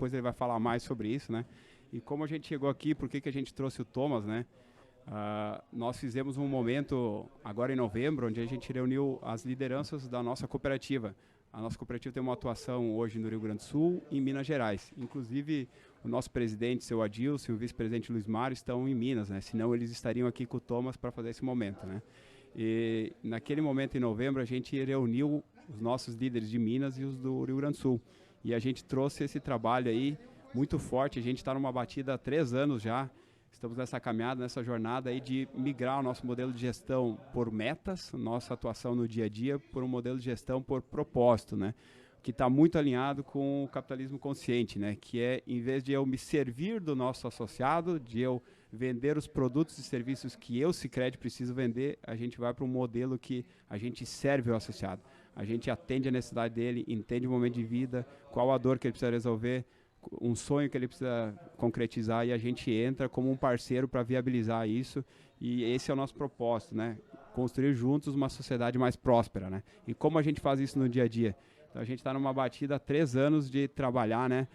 depois ele vai falar mais sobre isso, né? E como a gente chegou aqui, por que a gente trouxe o Thomas, né? Nós fizemos um momento agora em novembro, onde a gente reuniu as lideranças da nossa cooperativa. A nossa cooperativa tem uma atuação hoje no Rio Grande do Sul e em Minas Gerais. Inclusive, o nosso presidente, seu Adilson, e o vice-presidente Luiz Mário estão em Minas, né? Senão eles estariam aqui com o Thomas para fazer esse momento, né? E naquele momento, em novembro, a gente reuniu os nossos líderes de Minas e os do Rio Grande do Sul. E a gente trouxe esse trabalho aí muito forte. A gente está numa batida há 3 anos já. Estamos nessa caminhada, nessa jornada aí de migrar o nosso modelo de gestão por metas, nossa atuação no dia a dia, por um modelo de gestão por propósito, né? Que está muito alinhado com o capitalismo consciente, né? Que é, em vez de eu me servir do nosso associado, de eu vender os produtos e serviços que eu, Sicredi, preciso vender, a gente vai para um modelo que a gente serve o associado. A gente atende a necessidade dele, entende o momento de vida, qual a dor que ele precisa resolver, um sonho que ele precisa concretizar, e a gente entra como um parceiro para viabilizar isso, e esse é o nosso propósito, né? Construir juntos uma sociedade mais próspera, né? E como a gente faz isso no dia a dia? Então a gente está numa batida há 3 anos de trabalhar, né?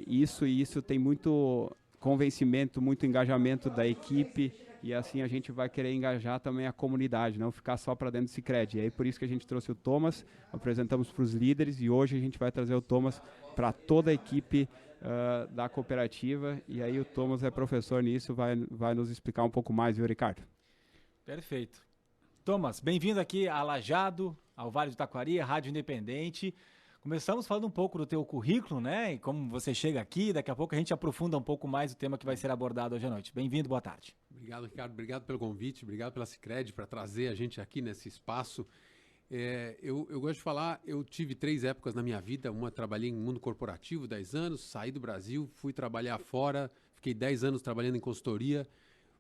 Isso tem muito convencimento, muito engajamento da equipe, e assim a gente vai querer engajar também a comunidade, não ficar só para dentro do Sicredi. E aí por isso que a gente trouxe o Thomas, apresentamos para os líderes, e hoje a gente vai trazer o Thomas para toda a equipe da cooperativa, e aí o Thomas é professor nisso, vai nos explicar um pouco mais, viu, Ricardo? Perfeito. Thomas, bem-vindo aqui a Lajado, ao Vale do Taquari, Rádio Independente. Começamos falando um pouco do teu currículo, né, e como você chega aqui. Daqui a pouco a gente aprofunda um pouco mais o tema que vai ser abordado hoje à noite. Bem-vindo, boa tarde. Obrigado, Ricardo. Obrigado pelo convite, obrigado pela Sicredi para trazer a gente aqui nesse espaço. Eu gosto de falar, eu tive 3 épocas na minha vida. Uma, trabalhei em mundo corporativo, 10 anos, saí do Brasil, fui trabalhar fora, fiquei 10 anos trabalhando em consultoria,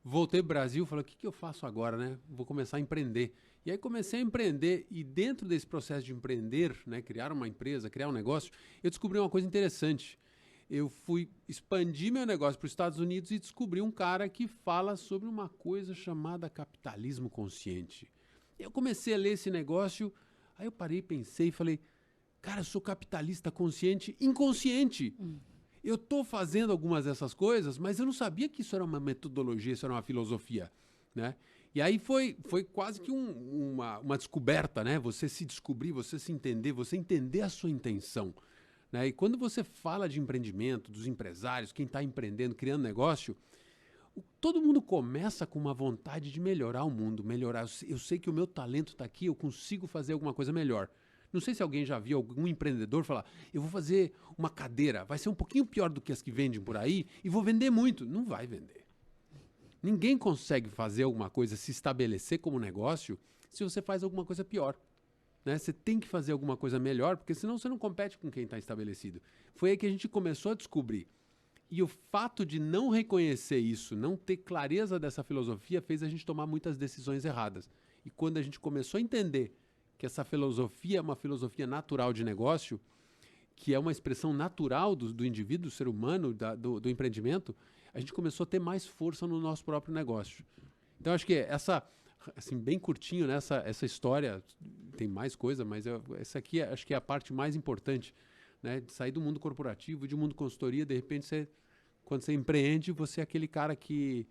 voltei para o Brasil, falei, o que eu faço agora, né? Vou começar a empreender. E aí comecei a empreender, e dentro desse processo de empreender, né, criar uma empresa, criar um negócio, eu descobri uma coisa interessante. Eu fui expandir meu negócio para os Estados Unidos e descobri um cara que fala sobre uma coisa chamada capitalismo consciente. Eu comecei a ler esse negócio, aí eu parei, pensei e falei, cara, eu sou capitalista consciente, inconsciente. Eu estou fazendo algumas dessas coisas, mas eu não sabia que isso era uma metodologia, isso era uma filosofia, né? E aí foi quase que uma descoberta, né? Você se descobrir, você se entender, você entender a sua intenção, né? E quando você fala de empreendimento, dos empresários, quem está empreendendo, criando negócio, todo mundo começa com uma vontade de melhorar o mundo, melhorar. Eu sei que o meu talento está aqui, eu consigo fazer alguma coisa melhor. Não sei se alguém já viu algum empreendedor falar, eu vou fazer uma cadeira, vai ser um pouquinho pior do que as que vendem por aí e vou vender muito. Não vai vender. Ninguém consegue fazer alguma coisa, se estabelecer como negócio, se você faz alguma coisa pior, né? Você tem que fazer alguma coisa melhor, porque senão você não compete com quem está estabelecido. Foi aí que a gente começou a descobrir. E o fato de não reconhecer isso, não ter clareza dessa filosofia, fez a gente tomar muitas decisões erradas. E quando a gente começou a entender que essa filosofia é uma filosofia natural de negócio, que é uma expressão natural do indivíduo, do ser humano, do empreendimento, a gente começou a ter mais força no nosso próprio negócio. Então, acho que essa, assim, bem curtinho, né, essa história, tem mais coisa, mas essa aqui acho que é a parte mais importante, né, de sair do mundo corporativo, de mundo consultoria. De repente, quando você empreende, você é aquele cara que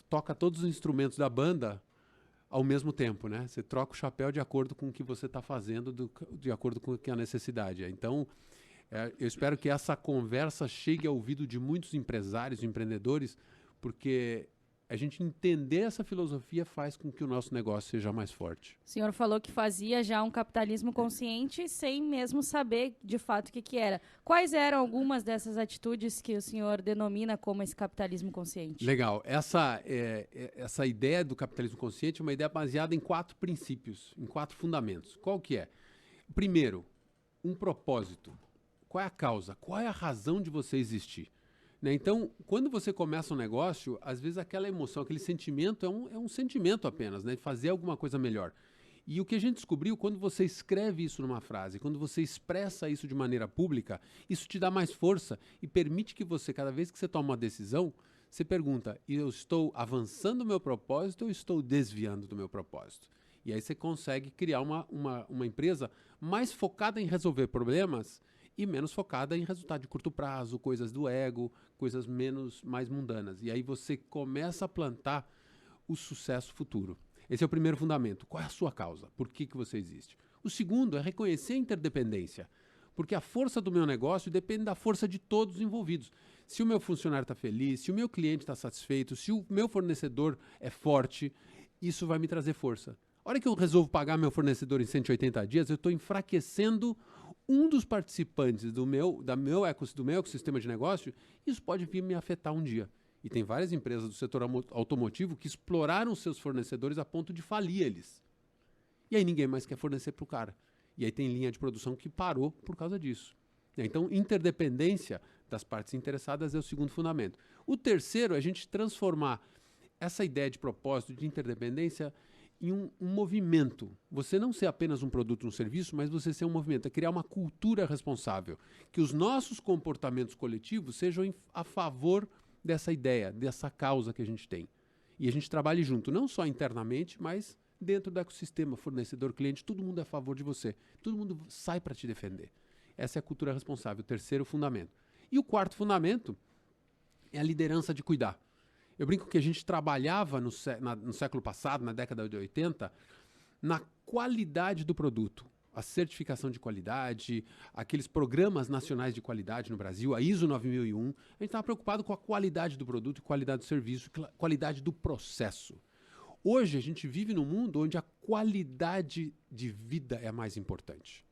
toca todos os instrumentos da banda ao mesmo tempo, né? Você troca o chapéu de acordo com o que você está fazendo, de acordo com o que é a necessidade. Então, eu espero que essa conversa chegue ao ouvido de muitos empresários, empreendedores, porque a gente entender essa filosofia faz com que o nosso negócio seja mais forte. O senhor falou que fazia já um capitalismo consciente sem mesmo saber de fato o que era. Quais eram algumas dessas atitudes que o senhor denomina como esse capitalismo consciente? Legal. Essa ideia do capitalismo consciente é uma ideia baseada em 4 princípios, em 4 fundamentos. Qual que é? Primeiro, um propósito. Qual é a causa? Qual é a razão de você existir? Né? Então, quando você começa um negócio, às vezes aquela emoção, aquele sentimento é um sentimento apenas, né? De fazer alguma coisa melhor. E o que a gente descobriu, quando você escreve isso numa frase, quando você expressa isso de maneira pública, isso te dá mais força e permite que você, cada vez que você toma uma decisão, você pergunta, eu estou avançando no meu propósito ou estou desviando do meu propósito? E aí você consegue criar uma empresa mais focada em resolver problemas e menos focada em resultado de curto prazo, coisas do ego, coisas mais mundanas. E aí você começa a plantar o sucesso futuro. Esse é o primeiro fundamento. Qual é a sua causa? Por que você existe? O segundo é reconhecer a interdependência, porque a força do meu negócio depende da força de todos os envolvidos. Se o meu funcionário está feliz, se o meu cliente está satisfeito, se o meu fornecedor é forte, isso vai me trazer força. A hora que eu resolvo pagar meu fornecedor em 180 dias, eu estou enfraquecendo um dos participantes do meu ecossistema de negócio, isso pode vir me afetar um dia. E tem várias empresas do setor automotivo que exploraram seus fornecedores a ponto de falir eles. E aí ninguém mais quer fornecer para o cara. E aí tem linha de produção que parou por causa disso. Então, interdependência das partes interessadas é o segundo fundamento. O terceiro é a gente transformar essa ideia de propósito, de interdependência, em um movimento. Você não ser apenas um produto, um serviço, mas você ser um movimento. É criar uma cultura responsável. Que os nossos comportamentos coletivos sejam a favor dessa ideia, dessa causa que a gente tem. E a gente trabalhe junto, não só internamente, mas dentro do ecossistema, fornecedor, cliente, todo mundo é a favor de você. Todo mundo sai para te defender. Essa é a cultura responsável, o terceiro fundamento. E o quarto fundamento é a liderança de cuidar. Eu brinco que a gente trabalhava no século passado, na década de 80, na qualidade do produto. A certificação de qualidade, aqueles programas nacionais de qualidade no Brasil, a ISO 9001. A gente estava preocupado com a qualidade do produto, qualidade do serviço, qualidade do processo. Hoje a gente vive num mundo onde a qualidade de vida é a mais importante.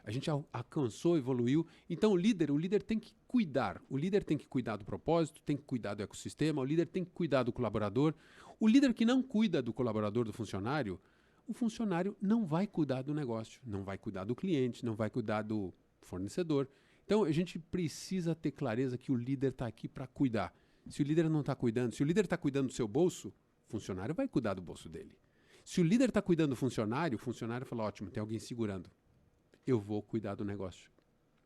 A gente alcançou, evoluiu. Então o líder tem que cuidar. O líder tem que cuidar do propósito, tem que cuidar do ecossistema, o líder tem que cuidar do colaborador. O líder que não cuida do colaborador, do funcionário, o funcionário não vai cuidar do negócio, não vai cuidar do cliente, não vai cuidar do fornecedor. Então a gente precisa ter clareza que o líder está aqui para cuidar. Se o líder não está cuidando, se o líder está cuidando do seu bolso, o funcionário vai cuidar do bolso dele. Se o líder está cuidando do funcionário, o funcionário fala, ótimo, tem alguém segurando. Eu vou cuidar do negócio.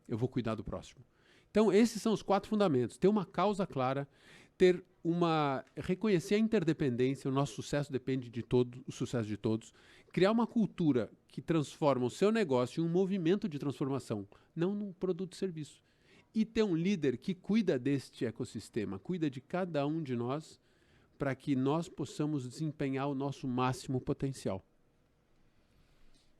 Eu vou cuidar do próximo. Então, esses são os 4 fundamentos. Ter uma causa clara, reconhecer a interdependência, o nosso sucesso depende de todos, o sucesso de todos. Criar uma cultura que transforma o seu negócio em um movimento de transformação, não num produto e serviço. E ter um líder que cuida deste ecossistema, cuida de cada um de nós, para que nós possamos desempenhar o nosso máximo potencial.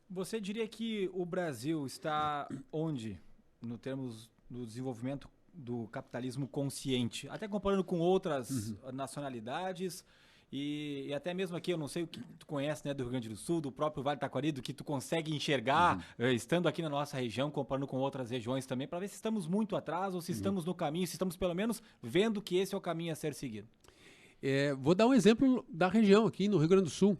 Você diria que o Brasil está onde, no termos do desenvolvimento do capitalismo consciente? Até comparando com outras nacionalidades e até mesmo aqui, eu não sei o que tu conhece, né, do Rio Grande do Sul, do próprio Vale do Taquari, do que tu consegue enxergar estando aqui na nossa região, comparando com outras regiões também, para ver se estamos muito atrás ou se estamos no caminho, se estamos pelo menos vendo que esse é o caminho a ser seguido. Vou dar um exemplo da região aqui no Rio Grande do Sul.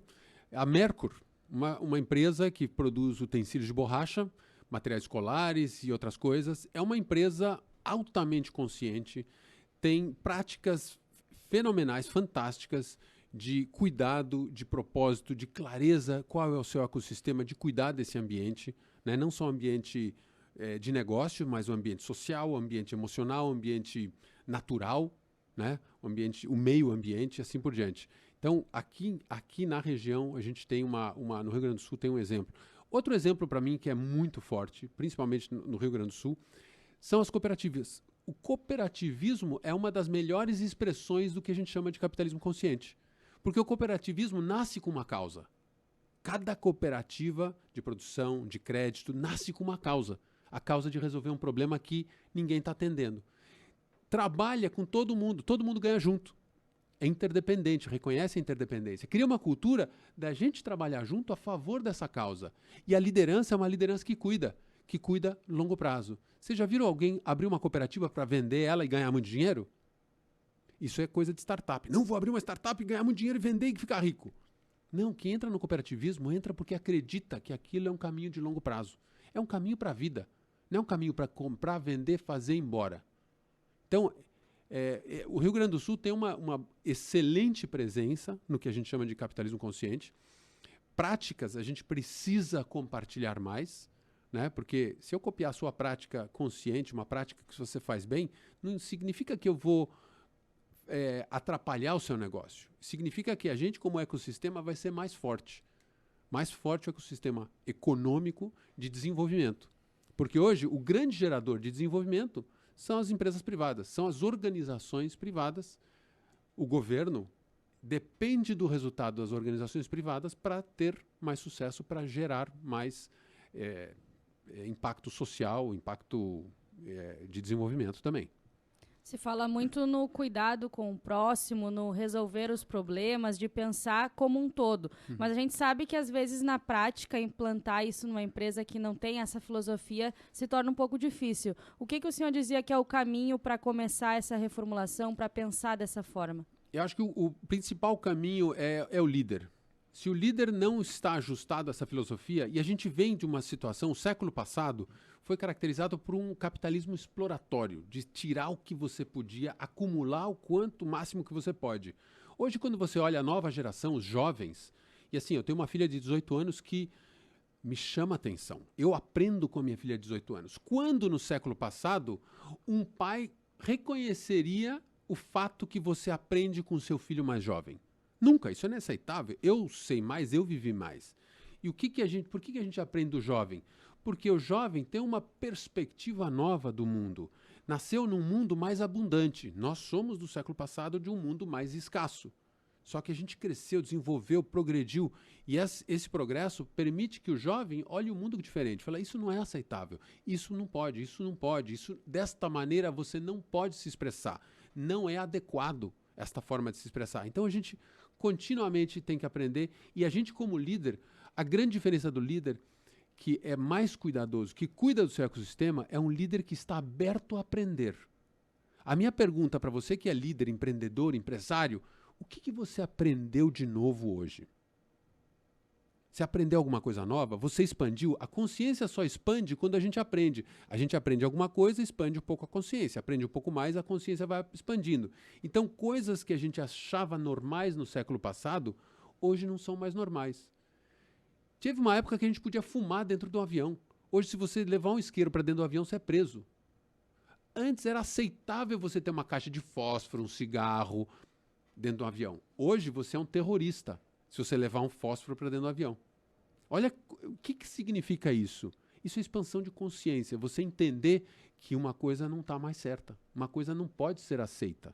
A Mercur, uma empresa que produz utensílios de borracha, materiais escolares e outras coisas. É uma empresa altamente consciente, tem práticas fenomenais, fantásticas, de cuidado, de propósito, de clareza, qual é o seu ecossistema, de cuidar desse ambiente, né? Não só o ambiente de negócio, mas o ambiente social, o ambiente emocional, o ambiente natural, né? O meio ambiente e assim por diante. Então, aqui na região, a gente tem no Rio Grande do Sul tem um exemplo. Outro exemplo para mim que é muito forte, principalmente no Rio Grande do Sul, são as cooperativas. O cooperativismo é uma das melhores expressões do que a gente chama de capitalismo consciente. Porque o cooperativismo nasce com uma causa. Cada cooperativa de produção, de crédito, nasce com uma causa. A causa de resolver um problema que ninguém está atendendo. Trabalha com todo mundo ganha junto. É interdependente, reconhece a interdependência. Cria uma cultura da gente trabalhar junto a favor dessa causa. E a liderança é uma liderança que cuida longo prazo. Vocês já viram alguém abrir uma cooperativa para vender ela e ganhar muito dinheiro? Isso é coisa de startup. Não, vou abrir uma startup e ganhar muito dinheiro e vender e ficar rico. Não, quem entra no cooperativismo entra porque acredita que aquilo é um caminho de longo prazo. É um caminho para a vida. Não é um caminho para comprar, vender, fazer e ir embora. Então, o Rio Grande do Sul tem uma excelente presença no que a gente chama de capitalismo consciente. Práticas a gente precisa compartilhar mais, né? Porque se eu copiar a sua prática consciente, uma prática que você faz bem, não significa que eu vou atrapalhar o seu negócio. Significa que a gente, como ecossistema, vai ser mais forte. Mais forte o ecossistema econômico de desenvolvimento. Porque hoje o grande gerador de desenvolvimento são as empresas privadas, são as organizações privadas. O governo depende do resultado das organizações privadas para ter mais sucesso, para gerar mais impacto social, impacto de desenvolvimento também. Se fala muito no cuidado com o próximo, no resolver os problemas, de pensar como um todo. Mas a gente sabe que, às vezes, na prática, implantar isso numa empresa que não tem essa filosofia se torna um pouco difícil. O que o senhor dizia que é o caminho para começar essa reformulação, para pensar dessa forma? Eu acho que o principal caminho é o líder. Se o líder não está ajustado a essa filosofia, e a gente vem de uma situação, o século passado foi caracterizado por um capitalismo exploratório, de tirar o que você podia, acumular o quanto máximo que você pode. Hoje, quando você olha a nova geração, os jovens, e assim, eu tenho uma filha de 18 anos que me chama a atenção. Eu aprendo com a minha filha de 18 anos. Quando, no século passado, um pai reconheceria o fato que você aprende com o seu filho mais jovem? Nunca, isso é inaceitável. Eu sei mais, eu vivi mais. E por que a gente aprende do jovem? Porque o jovem tem uma perspectiva nova do mundo. Nasceu num mundo mais abundante. Nós somos do século passado de um mundo mais escasso. Só que a gente cresceu, desenvolveu, progrediu. E esse progresso permite que o jovem olhe o mundo diferente. Fala, isso não é aceitável. Isso não pode, isso não pode. Desta maneira você não pode se expressar. Não é adequado esta forma de se expressar. Então a gente continuamente tem que aprender. E a gente, como líder, a grande diferença do líder que é mais cuidadoso, que cuida do seu ecossistema, é um líder que está aberto a aprender. A minha pergunta para você que é líder, empreendedor, empresário, o que você aprendeu de novo hoje? Você aprendeu alguma coisa nova? Você expandiu? A consciência só expande quando a gente aprende. A gente aprende alguma coisa, expande um pouco a consciência. Aprende um pouco mais, a consciência vai expandindo. Então, coisas que a gente achava normais no século passado, hoje não são mais normais. Teve uma época que a gente podia fumar dentro do avião. Hoje, se você levar um isqueiro para dentro do avião, você é preso. Antes era aceitável você ter uma caixa de fósforo, um cigarro dentro do avião. Hoje você é um terrorista se você levar um fósforo para dentro do avião. Olha o que significa isso. Isso é expansão de consciência. Você entender que uma coisa não está mais certa. Uma coisa não pode ser aceita.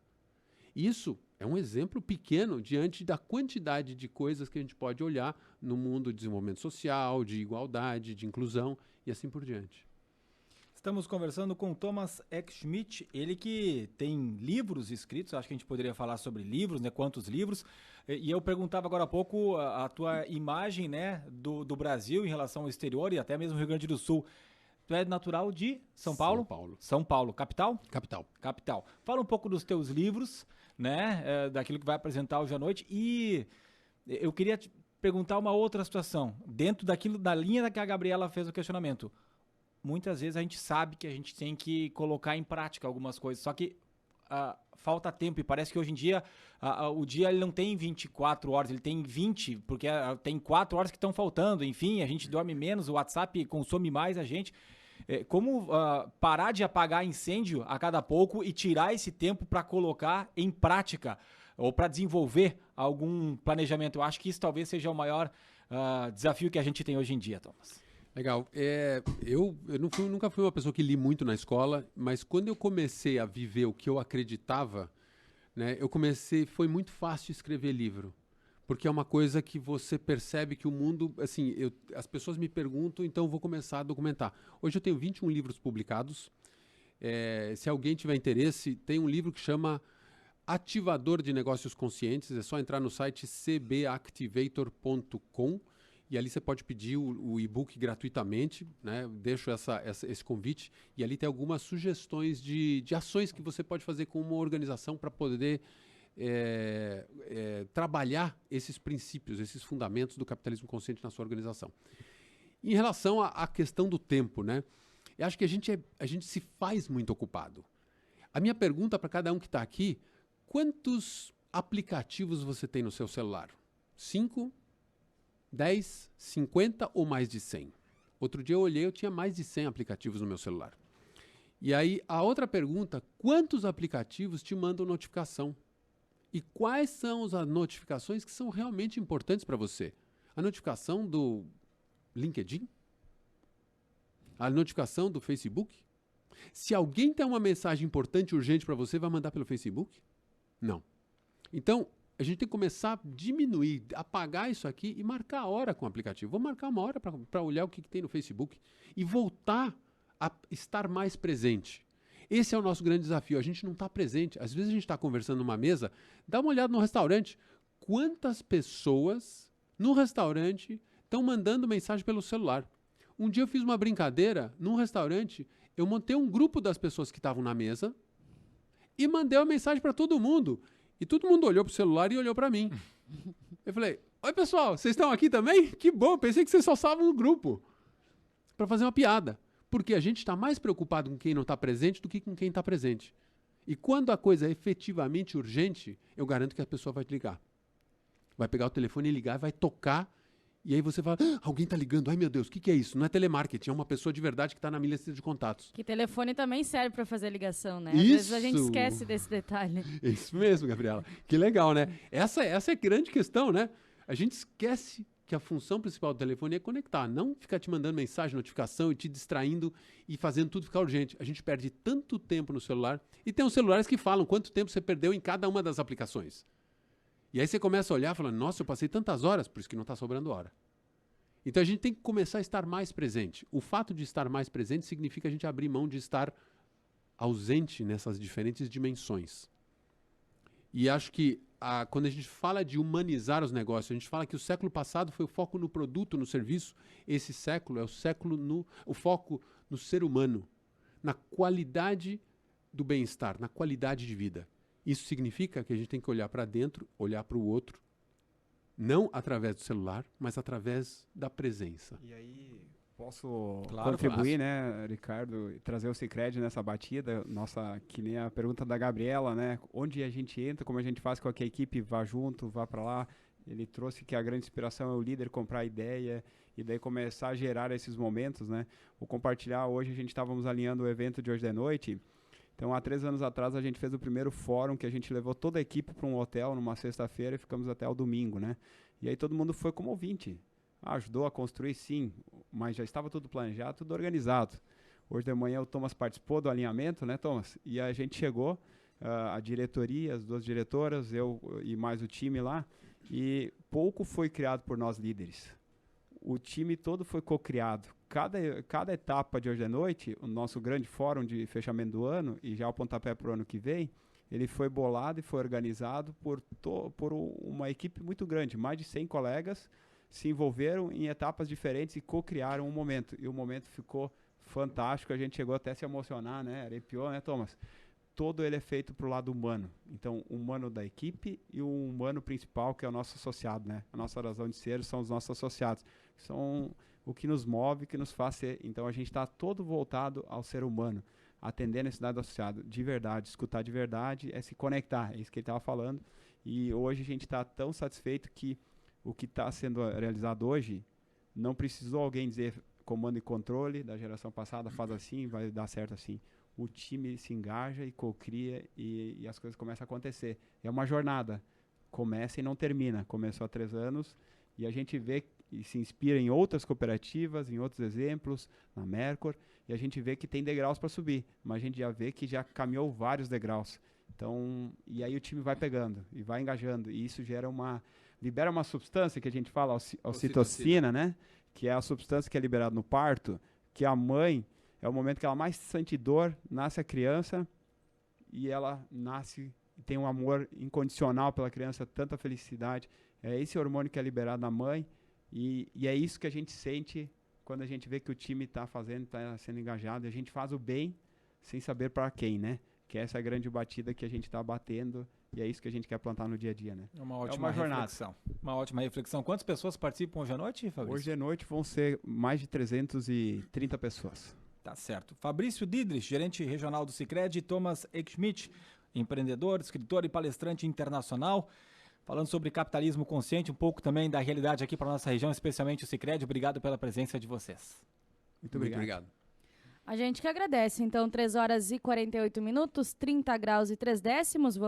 Isso é um exemplo pequeno diante da quantidade de coisas que a gente pode olhar no mundo de desenvolvimento social, de igualdade, de inclusão e assim por diante. Estamos conversando com Thomas Eck Schmidt, ele que tem livros escritos, acho que a gente poderia falar sobre livros, né? Quantos livros? E eu perguntava agora há pouco a tua imagem, né, do Brasil em relação ao exterior e até mesmo Rio Grande do Sul. Tu é natural de São Paulo? São Paulo. São Paulo. Capital? Capital. Capital. Fala um pouco dos teus livros, né, daquilo que vai apresentar hoje à noite. E eu queria te perguntar uma outra situação, dentro da linha que a Gabriela fez o questionamento. Muitas vezes a gente sabe que a gente tem que colocar em prática algumas coisas, só que falta tempo e parece que hoje em dia o dia ele não tem 24 horas, ele tem 20, porque tem 4 horas que estão faltando, enfim, a gente dorme menos, o WhatsApp consome mais a gente. Como parar de apagar incêndio a cada pouco e tirar esse tempo para colocar em prática ou para desenvolver algum planejamento? Eu acho que isso talvez seja o maior desafio que a gente tem hoje em dia, Thomas. Legal. Eu nunca fui uma pessoa que li muito na escola, mas quando eu comecei a viver o que eu acreditava, né, foi muito fácil escrever livro. Porque é uma coisa que você percebe que o mundo, assim, as pessoas me perguntam, então eu vou começar a documentar. Hoje eu tenho 21 livros publicados. Se alguém tiver interesse, tem um livro que chama Ativador de Negócios Conscientes. É só entrar no site cbactivator.com e ali você pode pedir o e-book gratuitamente, né? Deixo esse convite. E ali tem algumas sugestões de ações que você pode fazer com uma organização para poder trabalhar esses princípios, esses fundamentos do capitalismo consciente na sua organização. Em relação à questão do tempo, né? Eu acho que a gente se faz muito ocupado. A minha pergunta para cada um que está aqui, quantos aplicativos você tem no seu celular? 5, 10, 50 ou mais de 100? Outro dia eu olhei, eu tinha mais de 100 aplicativos no meu celular. E aí, a outra pergunta, quantos aplicativos te mandam notificação? E quais são as notificações que são realmente importantes para você? A notificação do LinkedIn? A notificação do Facebook? Se alguém tem uma mensagem importante, urgente para você, vai mandar pelo Facebook? Não. Então, a gente tem que começar a diminuir, apagar isso aqui e marcar a hora com o aplicativo. Vou marcar uma hora para olhar o que tem no Facebook e voltar a estar mais presente. Esse é o nosso grande desafio. A gente não está presente. Às vezes a gente está conversando numa mesa, dá uma olhada no restaurante. Quantas pessoas no restaurante estão mandando mensagem pelo celular? Um dia eu fiz uma brincadeira num restaurante, eu montei um grupo das pessoas que estavam na mesa e mandei uma mensagem para todo mundo. E todo mundo olhou pro celular e olhou para mim. Eu falei, oi pessoal, vocês estão aqui também? Que bom, pensei que vocês só estavam no grupo. Para fazer uma piada. Porque a gente está mais preocupado com quem não está presente do que com quem está presente. E quando a coisa é efetivamente urgente, eu garanto que a pessoa vai te ligar. Vai pegar o telefone e ligar, vai tocar, e aí você fala, alguém está ligando, ai meu Deus, o que é isso? Não é telemarketing, é uma pessoa de verdade que está na minha lista de contatos. Que telefone também serve para fazer ligação, né? Às Isso! vezes a gente esquece desse detalhe. Isso mesmo, Gabriela. Que legal, né? Essa é a grande questão, né? A gente esquece que a função principal do telefone é conectar, não ficar te mandando mensagem, notificação e te distraindo e fazendo tudo ficar urgente. A gente perde tanto tempo no celular e tem os celulares que falam quanto tempo você perdeu em cada uma das aplicações. E aí você começa a olhar e fala, nossa, eu passei tantas horas, por isso que não está sobrando hora. Então a gente tem que começar a estar mais presente. O fato de estar mais presente significa a gente abrir mão de estar ausente nessas diferentes dimensões. E acho que quando a gente fala de humanizar os negócios, a gente fala que o século passado foi o foco no produto, no serviço. Esse século é o foco no ser humano, na qualidade do bem-estar, na qualidade de vida. Isso significa que a gente tem que olhar para dentro, olhar para o outro, não através do celular, mas através da presença. E aí, posso contribuir, né, Ricardo, e trazer o Sicredi nessa batida, que nem a pergunta da Gabriela, né, onde a gente entra, como a gente faz com que a equipe vá junto, vá para lá. Ele trouxe que a grande inspiração é o líder comprar ideia e daí começar a gerar esses momentos, né. Vou compartilhar, hoje a gente estávamos alinhando o evento de hoje de noite. Então, há 3 anos atrás, a gente fez o primeiro fórum que a gente levou toda a equipe para um hotel numa sexta-feira e ficamos até o domingo, né? E aí todo mundo foi como ouvinte. Ajudou a construir, sim, mas já estava tudo planejado, tudo organizado. Hoje de manhã o Thomas participou do alinhamento, né, Thomas? E a gente chegou, a diretoria, as 2 diretoras, eu e mais o time lá, e pouco foi criado por nós líderes. O time todo foi co-criado. Cada etapa de hoje à noite, o nosso grande fórum de fechamento do ano, e já o pontapé para o ano que vem, ele foi bolado e foi organizado por uma equipe muito grande. Mais de 100 colegas se envolveram em etapas diferentes e co-criaram um momento. E o momento ficou fantástico, a gente chegou até a se emocionar, né? Arrepiou, né, Thomas? Todo ele é feito para o lado humano. Então, o humano da equipe e o humano principal, que é o nosso associado, né? A nossa razão de ser são os nossos associados. São o que nos move, que nos faz ser. Então, a gente está todo voltado ao ser humano, atender a necessidade do associado de verdade, escutar de verdade, é se conectar. É isso que ele estava falando. E hoje a gente está tão satisfeito que o que está sendo realizado hoje não precisou alguém dizer comando e controle da geração passada, faz assim, vai dar certo assim. O time se engaja e cocria e as coisas começam a acontecer. É uma jornada. Começa e não termina. Começou há 3 anos e a gente vê e se inspira em outras cooperativas, em outros exemplos, na Mercor, e a gente vê que tem degraus para subir, mas a gente já vê que já caminhou vários degraus. Então, e aí o time vai pegando e vai engajando, e isso libera uma substância que a gente fala, ocitocina, né? Que é a substância que é liberada no parto, que a mãe, é o momento que ela mais sente dor, nasce a criança, e ela nasce e tem um amor incondicional pela criança, tanta felicidade. É esse hormônio que é liberado na mãe, e é isso que a gente sente quando a gente vê que o time está fazendo, está sendo engajado. A gente faz o bem sem saber para quem, né? Que essa é a grande batida que a gente está batendo e é isso que a gente quer plantar no dia a dia, né? É uma ótima reflexão. Uma ótima reflexão. Quantas pessoas participam hoje à noite, Fabrício? Hoje à noite vão ser mais de 330 pessoas. Tá certo. Fabrício Didrich, gerente regional do Sicredi, Thomas Eckschmidt, empreendedor, escritor e palestrante internacional, falando sobre capitalismo consciente, um pouco também da realidade aqui para a nossa região, especialmente o Sicredi. Obrigado pela presença de vocês. Muito obrigado. A gente que agradece. Então, 3 horas e 48 minutos, 30 graus e 3 décimos. Vamos